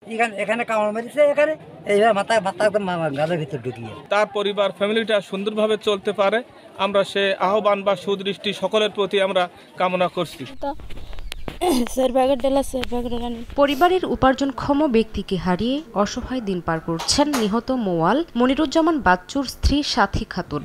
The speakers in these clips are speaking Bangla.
এখানে কামড় মেরেছে, এখানে এইভাবে মাথা একদম গালের ভিতর ঢুকিয়ে। তার পরিবার ফ্যামিলিটা সুন্দরভাবে চলতে পারে, আমরা সে আহ্বান বা সুদৃষ্টি সকলের প্রতি আমরা কামনা করছি। পরিবারের উপার্জনক্ষম ব্যক্তিকে হারিয়ে অসহায় দিন পার করছেন নিহত মোয়াল মনিরুজ্জামান বাচ্চুর স্ত্রী সাথী খাতুন।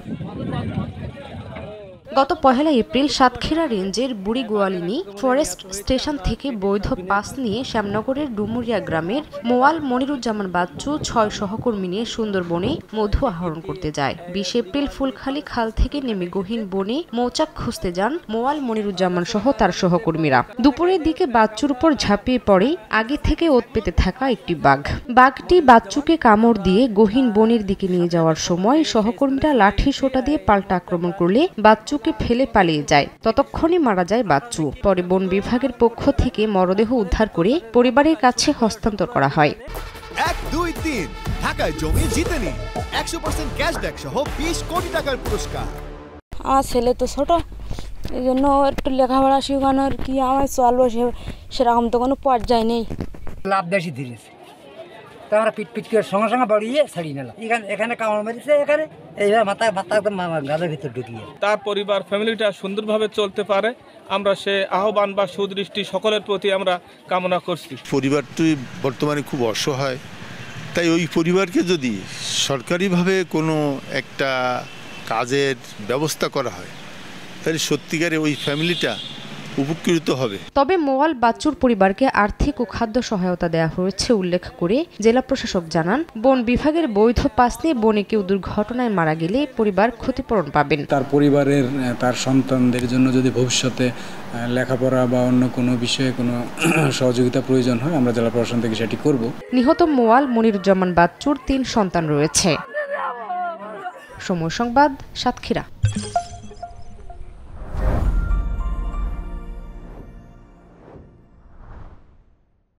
গত ১ এপ্রিল সাতক্ষীরা রেঞ্জের বুড়িগোয়ালিনী ফরেস্ট স্টেশন থেকে বৈধ পাস নিয়ে শ্যামনগরের ডুমুরিয়া গ্রামের মোয়াল মনিরুজ্জামান বাচ্চু ৬ সহকর্মী নিয়ে সুন্দরবনে মধু আহরণ করতে যায়। ২০ এপ্রিল ফুলখালী খাল থেকে নেমে গহীন বনে মৌচাক খুঁজতে যান মোয়াল মনিরুজ্জামান সহ তার সহকর্মীরা। দুপুরের দিকে বাচ্চুর উপর ঝাঁপিয়ে পড়ে আগে থেকে ওত পেতে থাকা একটি বাঘ। বাঘটি বাচ্চুকে কামড় দিয়ে গহীন বনের দিকে নিয়ে যাওয়ার সময় সহকর্মীরা লাঠি সোঁটা দিয়ে পাল্টা আক্রমণ করলে বাচ্চু ফেলে পালিয়ে যায়। ততক্ষণে মারা যায় বাচ্চু। পরে বন বিভাগের পক্ষ থেকে মরদেহ উদ্ধার করে পরিবারের কাছে হস্তান্তর করা হয়। ১, ২, ৩ ঢাকায় জমি জিতে নিন ১০০% ক্যাশব্যাক সহ ২০ কোটি টাকার পুরস্কার। আমার ছেলে তো ছোট, এই জন্য একটু লেখাপড়া শেখানোর কি আমার চলবো সেরকম তো কোনো পর্যায়ে নেই। লাভ বেশি ধরেছে, তা আমরা পিট করে সঙ্গে সঙ্গে বাড়িয়ে ছাড়িয়ে নিলাম। এখানে কামড় মেরেছে, এখানে এইভাবে মাথা একদম গালের ভিতর ঢুকিয়ে। তার পরিবার ফ্যামিলিটা সুন্দরভাবে চলতে পারে, আমরা সে আহ্বান বা সুদৃষ্টি সকলের প্রতি আমরা কামনা করছি। পরিবারটি বর্তমানে খুব অসহায়, তাই ওই পরিবারকে যদি সরকারিভাবে কোনো একটা কাজের ব্যবস্থা করা হয় তাহলে সত্যিকারে ওই ফ্যামিলিটা উপকৃত হবে। তবে মোয়াল বাচ্চুর পরিবারকে আর্থিক ও খাদ্য সহায়তা দেওয়া হয়েছে উল্লেখ করে জেলা প্রশাসক জানান, বন বিভাগের বৈধ পাস নিয়ে বনে কেউ দুর্ঘটনায় মারা গেলে পরিবার ক্ষতিপূরণ পাবেন। তার পরিবারের তার সন্তানদের জন্য যদি ভবিষ্যতে লেখাপড়া বা অন্য কোনো বিষয়ে কোনো সহযোগিতা প্রয়োজন হয় আমরা জেলা প্রশাসন থেকে সেটি করব। নিহত মোয়াল মনিরুজ্জামান বাচ্চুর ৩ সন্তান রয়েছে। সময় সংবাদ, সাতক্ষীরা।